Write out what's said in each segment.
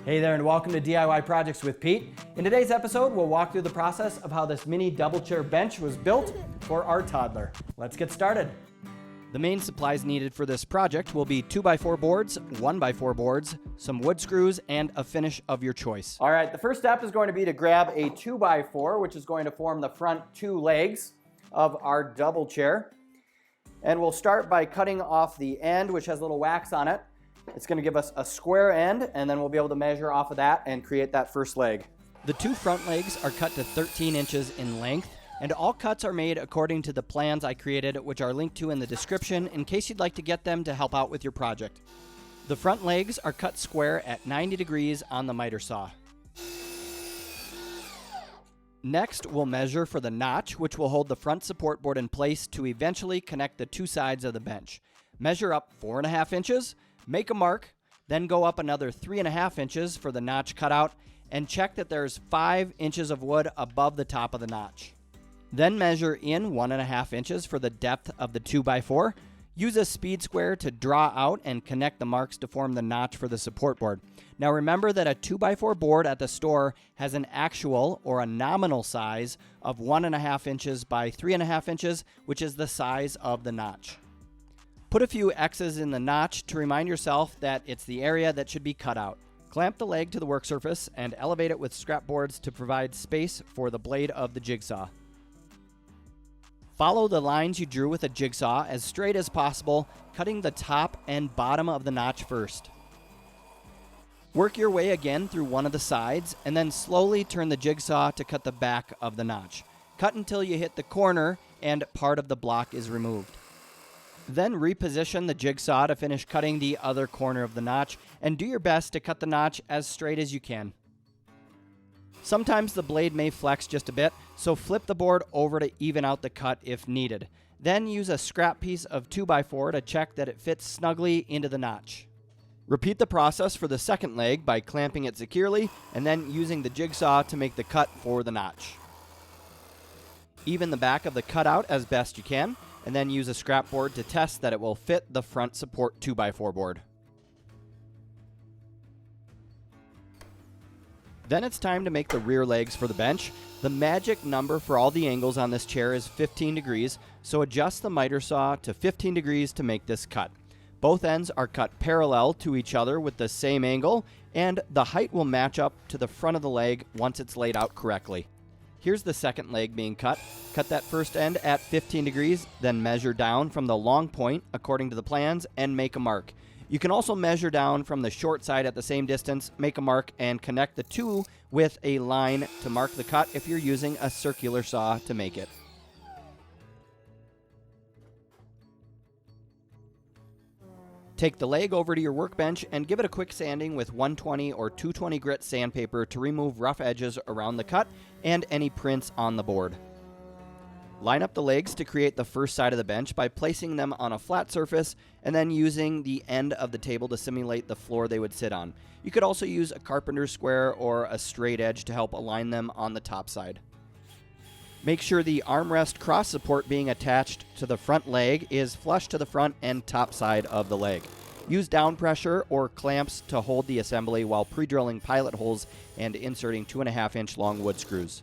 Hey there, and welcome to DIY Projects with Pete. In today's episode, we'll walk through the process of how this mini double chair bench was built for our toddler. Let's get started. The main supplies needed for this project will be 2x4 boards, 1x4 boards, some wood screws, and a finish of your choice. All right, the first step is going to be to grab a 2x4, which is going to form the front two legs of our double chair. And we'll start by cutting off the end, which has a little wax on it. It's going to give us a square end, and then we'll be able to measure off of that and create that first leg. The two front legs are cut to 13 inches in length, and all cuts are made according to the plans I created, which are linked to in the description in case you'd like to get them to help out with your project. The front legs are cut square at 90 degrees on the miter saw. Next, we'll measure for the notch, which will hold the front support board in place to eventually connect the two sides of the bench. Measure up 4.5 inches, make a mark, then go up another 3.5 inches for the notch cutout, and check that there's 5 inches of wood above the top of the notch. Then measure in 1.5 inches for the depth of the 2x4. Use a speed square to draw out and connect the marks to form the notch for the support board. Now remember that a 2x4 board at the store has an actual or a nominal size of 1.5 inches by 3.5 inches, which is the size of the notch. Put a few X's in the notch to remind yourself that it's the area that should be cut out. Clamp the leg to the work surface and elevate it with scrap boards to provide space for the blade of the jigsaw. Follow the lines you drew with a jigsaw as straight as possible, cutting the top and bottom of the notch first. Work your way again through one of the sides, and then slowly turn the jigsaw to cut the back of the notch. Cut until you hit the corner and part of the block is removed. Then reposition the jigsaw to finish cutting the other corner of the notch, and do your best to cut the notch as straight as you can. Sometimes the blade may flex just a bit, so flip the board over to even out the cut if needed. Then use a scrap piece of 2x4 to check that it fits snugly into the notch. Repeat the process for the second leg by clamping it securely and then using the jigsaw to make the cut for the notch. Even the back of the cutout as best you can, and then use a scrap board to test that it will fit the front support 2x4 board. Then it's time to make the rear legs for the bench. The magic number for all the angles on this chair is 15 degrees, so adjust the miter saw to 15 degrees to make this cut. Both ends are cut parallel to each other with the same angle, and the height will match up to the front of the leg once it's laid out correctly. Here's the second leg being cut. Cut that first end at 15 degrees, then measure down from the long point according to the plans and make a mark. You can also measure down from the short side at the same distance, make a mark, and connect the two with a line to mark the cut if you're using a circular saw to make it. Take the leg over to your workbench and give it a quick sanding with 120 or 220 grit sandpaper to remove rough edges around the cut and any prints on the board. Line up the legs to create the first side of the bench by placing them on a flat surface and then using the end of the table to simulate the floor they would sit on. You could also use a carpenter's square or a straight edge to help align them on the top side. Make sure the armrest cross support being attached to the front leg is flush to the front and top side of the leg. Use down pressure or clamps to hold the assembly while pre-drilling pilot holes and inserting 2.5 inch long wood screws.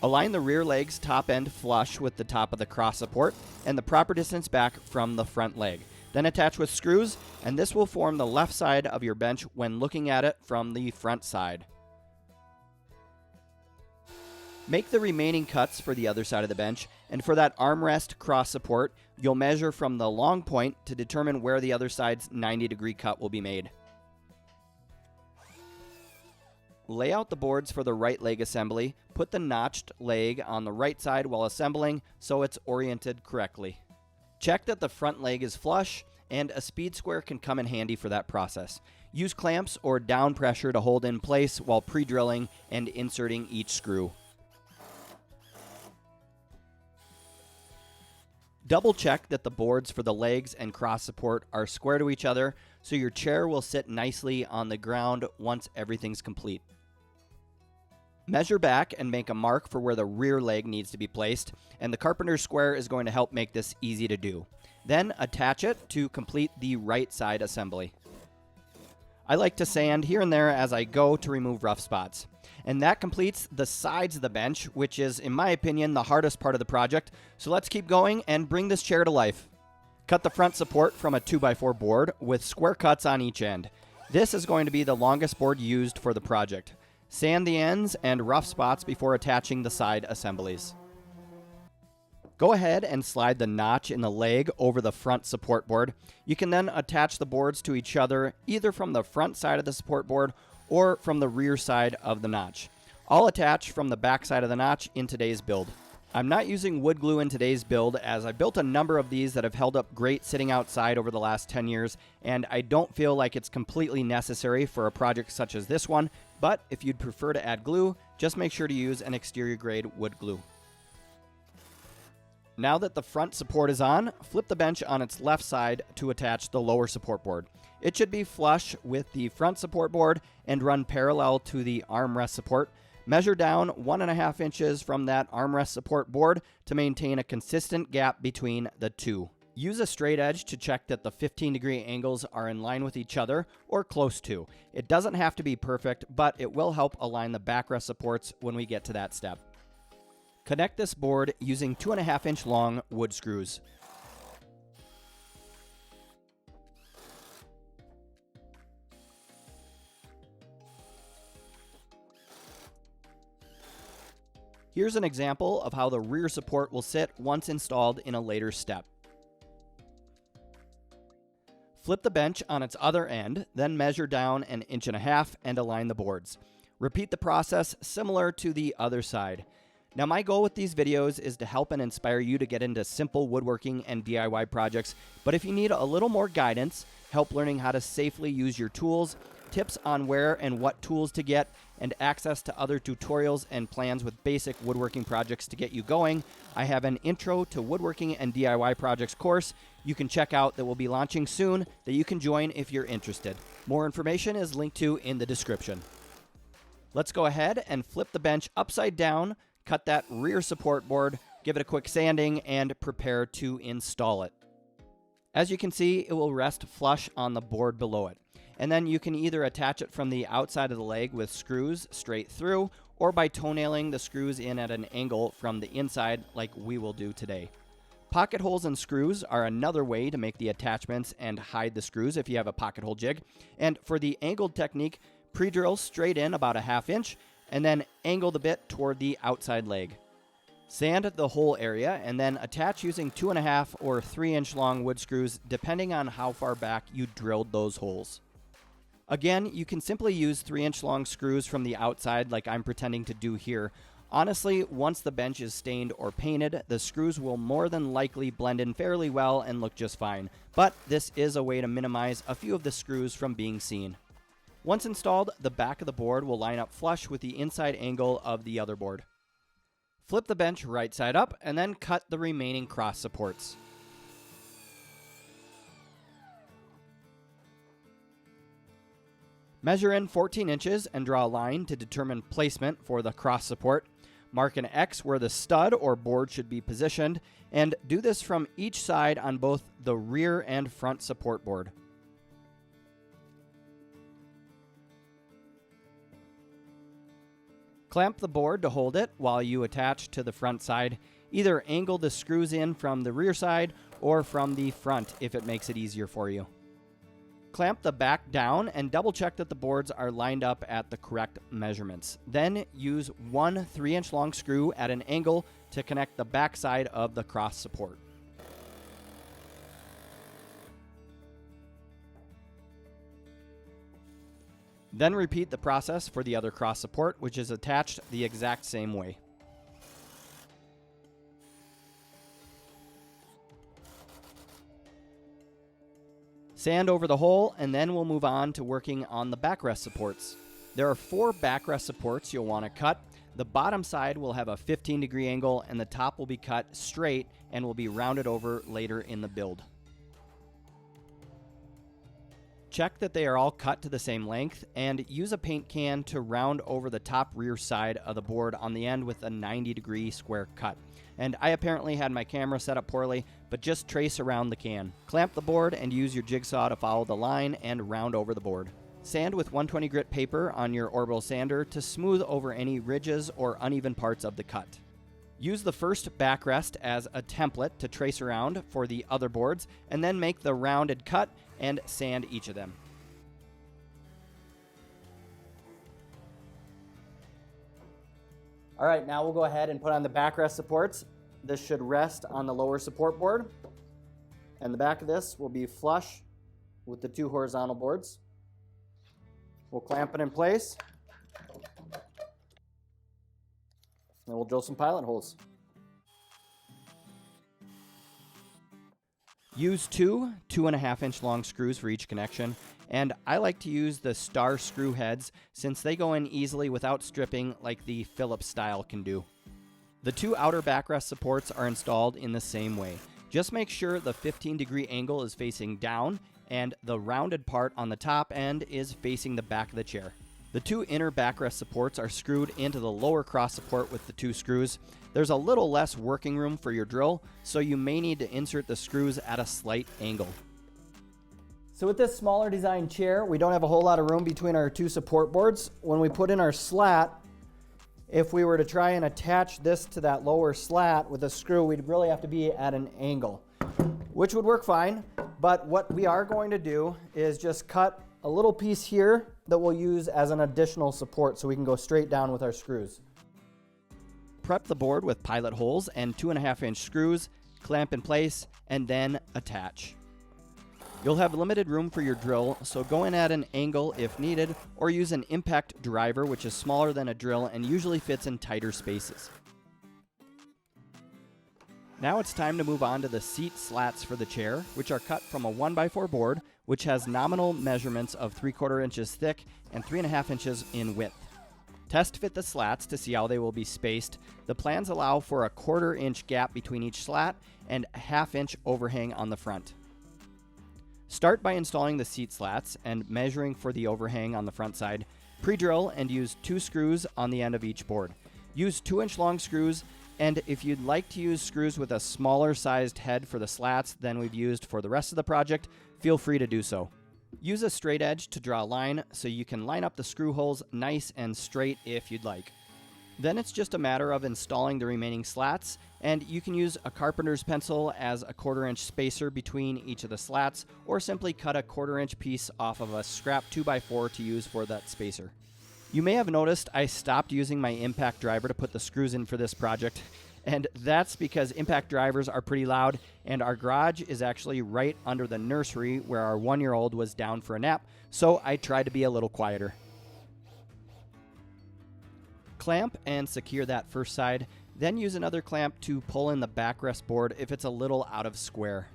Align the rear leg's top end flush with the top of the cross support and the proper distance back from the front leg. Then attach with screws, and this will form the left side of your bench when looking at it from the front side. Make the remaining cuts for the other side of the bench, and for that armrest cross support, you'll measure from the long point to determine where the other side's 90-degree cut will be made. Lay out the boards for the right leg assembly. Put the notched leg on the right side while assembling so it's oriented correctly. Check that the front leg is flush, and a speed square can come in handy for that process. Use clamps or down pressure to hold in place while pre-drilling and inserting each screw. Double check that the boards for the legs and cross support are square to each other so your chair will sit nicely on the ground once everything's complete. Measure back and make a mark for where the rear leg needs to be placed, and the carpenter's square is going to help make this easy to do. Then attach it to complete the right side assembly. I like to sand here and there as I go to remove rough spots. And that completes the sides of the bench, which is, in my opinion, the hardest part of the project. So let's keep going and bring this chair to life. Cut the front support from a 2x4 board with square cuts on each end. This is going to be the longest board used for the project. Sand the ends and rough spots before attaching the side assemblies. Go ahead and slide the notch in the leg over the front support board. You can then attach the boards to each other either from the front side of the support board or from the rear side of the notch. I'll attach from the back side of the notch in today's build. I'm not using wood glue in today's build as I built a number of these that have held up great sitting outside over the last 10 years, and I don't feel like it's completely necessary for a project such as this one, but if you'd prefer to add glue, just make sure to use an exterior grade wood glue. Now that the front support is on, flip the bench on its left side to attach the lower support board. It should be flush with the front support board and run parallel to the armrest support. Measure down 1.5 inches from that armrest support board to maintain a consistent gap between the two. Use a straight edge to check that the 15-degree angles are in line with each other or close to. It doesn't have to be perfect, but it will help align the backrest supports when we get to that step. Connect this board using 2.5-inch long wood screws. Here's an example of how the rear support will sit once installed in a later step. Flip the bench on its other end, then measure down 1.5 inches and align the boards. Repeat the process similar to the other side. Now, my goal with these videos is to help and inspire you to get into simple woodworking and DIY projects, but if you need a little more guidance, help learning how to safely use your tools, tips on where and what tools to get, and access to other tutorials and plans with basic woodworking projects to get you going, I have an Intro to Woodworking and DIY Projects course you can check out that will be launching soon that you can join if you're interested. More information is linked to in the description. Let's go ahead and flip the bench upside down, cut that rear support board, give it a quick sanding, and prepare to install it. As you can see, it will rest flush on the board below it. And then you can either attach it from the outside of the leg with screws straight through, or by toenailing the screws in at an angle from the inside like we will do today. Pocket holes and screws are another way to make the attachments and hide the screws if you have a pocket hole jig. And for the angled technique, pre-drill straight in about 1/2 inch, and then angle the bit toward the outside leg. Sand the whole area and then attach using 2.5 or 3-inch long wood screws depending on how far back you drilled those holes. Again, you can simply use 3-inch long screws from the outside like I'm pretending to do here. Honestly, once the bench is stained or painted, the screws will more than likely blend in fairly well and look just fine. But this is a way to minimize a few of the screws from being seen. Once installed, the back of the board will line up flush with the inside angle of the other board. Flip the bench right side up and then cut the remaining cross supports. Measure in 14 inches and draw a line to determine placement for the cross support. Mark an X where the stud or board should be positioned, and do this from each side on both the rear and front support board. Clamp the board to hold it while you attach to the front side. Either angle the screws in from the rear side or from the front if it makes it easier for you. Clamp the back down and double check that the boards are lined up at the correct measurements. Then use one 3-inch long screw at an angle to connect the back side of the cross support. Then repeat the process for the other cross support, which is attached the exact same way. Sand over the hole, and then we'll move on to working on the backrest supports. There are 4 backrest supports you'll want to cut. The bottom side will have a 15-degree angle, and the top will be cut straight and will be rounded over later in the build. Check that they are all cut to the same length, and use a paint can to round over the top rear side of the board on the end with a 90-degree square cut. And I apparently had my camera set up poorly, but just trace around the can. Clamp the board and use your jigsaw to follow the line and round over the board. Sand with 120 grit paper on your orbital sander to smooth over any ridges or uneven parts of the cut. Use the first backrest as a template to trace around for the other boards, and then make the rounded cut and sand each of them. All right, now we'll go ahead and put on the backrest supports. This should rest on the lower support board, and the back of this will be flush with the two horizontal boards. We'll clamp it in place, and we'll drill some pilot holes. Use two 2.5-inch long screws for each connection, and I like to use the star screw heads since they go in easily without stripping like the Phillips style can do. The two outer backrest supports are installed in the same way. Just make sure the 15-degree angle is facing down and the rounded part on the top end is facing the back of the chair. The two inner backrest supports are screwed into the lower cross support with the two screws. There's a little less working room for your drill, so you may need to insert the screws at a slight angle. So with this smaller design chair, we don't have a whole lot of room between our two support boards. When we put in our slat, if we were to try and attach this to that lower slat with a screw, we'd really have to be at an angle, which would work fine. But what we are going to do is just cut a little piece here that we'll use as an additional support so we can go straight down with our screws. Prep the board with pilot holes and 2.5-inch screws, clamp in place, and then attach. You'll have limited room for your drill, so go in at an angle if needed, or use an impact driver, which is smaller than a drill and usually fits in tighter spaces. Now it's time to move on to the seat slats for the chair, which are cut from a 1x4 board, which has nominal measurements of 3/4 inches thick and 3.5 inches in width. Test fit the slats to see how they will be spaced. The plans allow for a 1/4 inch gap between each slat and a 1/2 inch overhang on the front. Start by installing the seat slats and measuring for the overhang on the front side. Pre-drill and use 2 screws on the end of each board. Use 2-inch long screws, and if you'd like to use screws with a smaller sized head for the slats than we've used for the rest of the project, feel free to do so. Use a straight edge to draw a line so you can line up the screw holes nice and straight if you'd like. Then it's just a matter of installing the remaining slats, and you can use a carpenter's pencil as a 1/4 inch spacer between each of the slats, or simply cut a 1/4 inch piece off of a scrap 2x4 to use for that spacer. You may have noticed I stopped using my impact driver to put the screws in for this project, and that's because impact drivers are pretty loud, and our garage is actually right under the nursery where our 1-year-old was down for a nap, so I tried to be a little quieter. Clamp and secure that first side, then use another clamp to pull in the backrest board if it's a little out of square.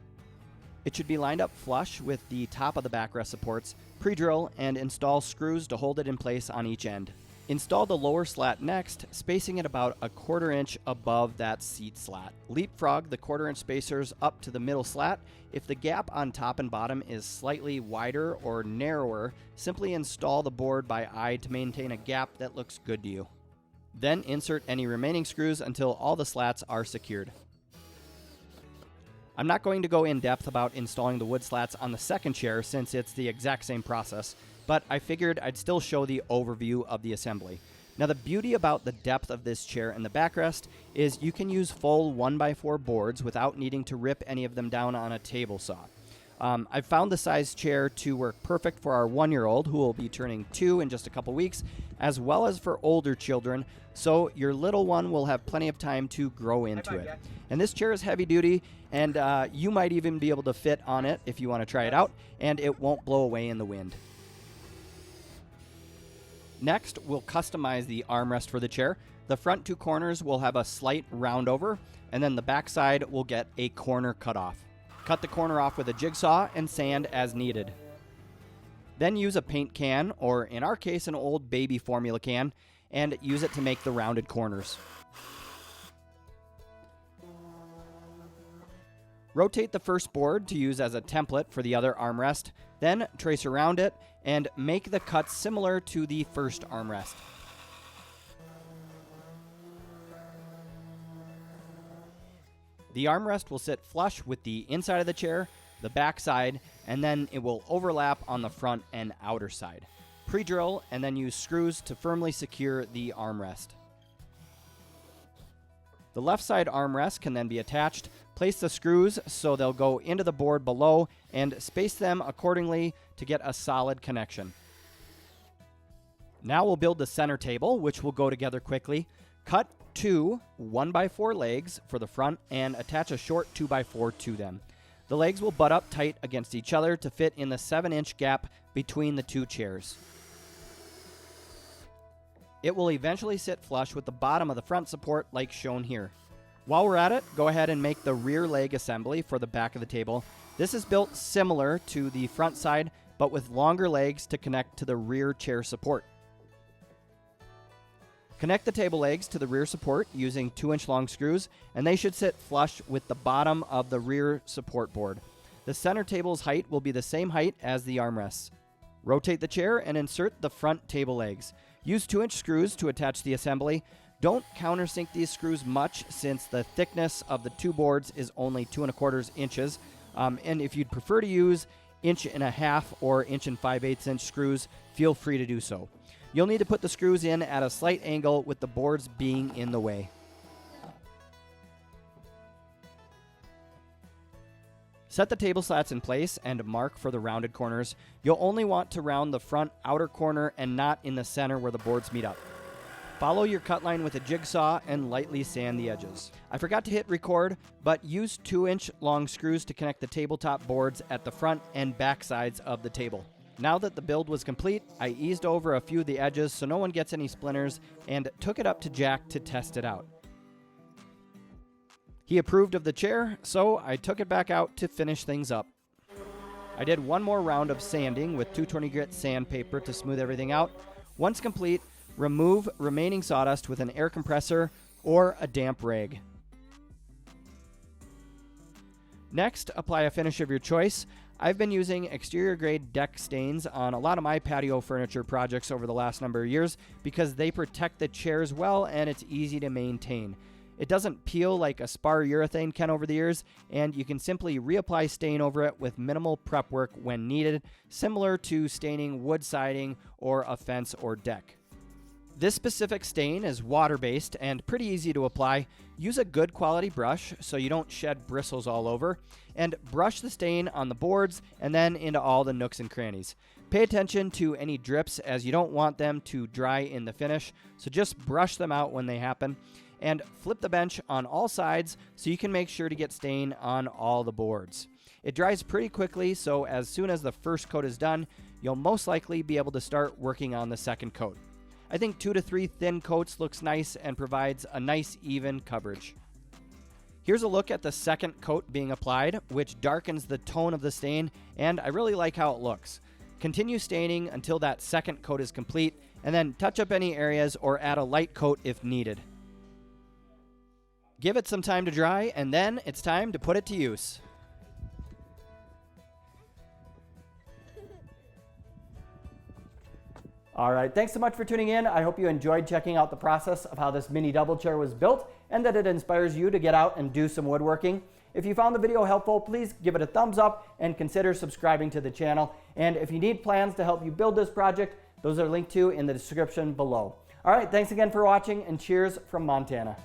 It should be lined up flush with the top of the backrest supports. Pre-drill and install screws to hold it in place on each end. Install the lower slat next, spacing it about a 1/4 inch above that seat slat. Leapfrog the 1/4 inch spacers up to the middle slat. If the gap on top and bottom is slightly wider or narrower, simply install the board by eye to maintain a gap that looks good to you. Then insert any remaining screws until all the slats are secured. I'm not going to go in depth about installing the wood slats on the second chair since it's the exact same process, but I figured I'd still show the overview of the assembly. Now the beauty about the depth of this chair and the backrest is you can use full 1x4 boards without needing to rip any of them down on a table saw. I've found the size chair to work perfect for our 1-year-old, who will be turning 2 in just a couple weeks, as well as for older children, so your little one will have plenty of time to grow into it. And this chair is heavy duty, and you might even be able to fit on it if you want to try it out, and it won't blow away in the wind. Next, we'll customize the armrest for the chair. The front 2 corners will have a slight round over, and then the back side will get a corner cut off. Cut the corner off with a jigsaw and sand as needed. Then use a paint can, or in our case an old baby formula can, and use it to make the rounded corners. Rotate the first board to use as a template for the other armrest, then trace around it and make the cuts similar to the first armrest. The armrest will sit flush with the inside of the chair, the back side, and then it will overlap on the front and outer side. Pre-drill and then use screws to firmly secure the armrest. The left side armrest can then be attached. Place the screws so they'll go into the board below and space them accordingly to get a solid connection. Now we'll build the center table, which will go together quickly. Cut two 1x4 legs for the front and attach a short 2x4 to them. The legs will butt up tight against each other to fit in the 7-inch gap between the two chairs. It will eventually sit flush with the bottom of the front support like shown here. While we're at it, go ahead and make the rear leg assembly for the back of the table. This is built similar to the front side, but with longer legs to connect to the rear chair support. Connect the table legs to the rear support using 2-inch long screws, and they should sit flush with the bottom of the rear support board. The center table's height will be the same height as the armrests. Rotate the chair and insert the front table legs. Use 2-inch screws to attach the assembly. Don't countersink these screws much since the thickness of the two boards is only 2¼ inches. And if you'd prefer to use 1.5" or 1 5/8" screws, feel free to do so. You'll need to put the screws in at a slight angle with the boards being in the way. Set the table slats in place and mark for the rounded corners. You'll only want to round the front outer corner and not in the center where the boards meet up. Follow your cut line with a jigsaw and lightly sand the edges. I forgot to hit record, but use 2-inch long screws to connect the tabletop boards at the front and back sides of the table. Now that the build was complete, I eased over a few of the edges so no one gets any splinters and took it up to Jack to test it out. He approved of the chair, so I took it back out to finish things up. I did one more round of sanding with 220 grit sandpaper to smooth everything out. Once complete, remove remaining sawdust with an air compressor or a damp rag. Next, apply a finish of your choice. I've been using exterior grade deck stains on a lot of my patio furniture projects over the last number of years because they protect the chairs well and it's easy to maintain. It doesn't peel like a spar urethane can over the years, and you can simply reapply stain over it with minimal prep work when needed, similar to staining wood siding or a fence or deck. This specific stain is water-based and pretty easy to apply. Use a good quality brush so you don't shed bristles all over, and brush the stain on the boards and then into all the nooks and crannies. Pay attention to any drips as you don't want them to dry in the finish, so just brush them out when they happen. And flip the bench on all sides so you can make sure to get stain on all the boards. It dries pretty quickly, so as soon as the first coat is done, you'll most likely be able to start working on the second coat. I think 2 to 3 thin coats looks nice and provides a nice even coverage. Here's a look at the second coat being applied, which darkens the tone of the stain, and I really like how it looks. Continue staining until that second coat is complete, and then touch up any areas or add a light coat if needed. Give it some time to dry, and then it's time to put it to use. All right, thanks so much for tuning in. I hope you enjoyed checking out the process of how this mini double chair was built and that it inspires you to get out and do some woodworking. If you found the video helpful, please give it a thumbs up and consider subscribing to the channel. And if you need plans to help you build this project, those are linked to in the description below. All right, thanks again for watching, and cheers from Montana.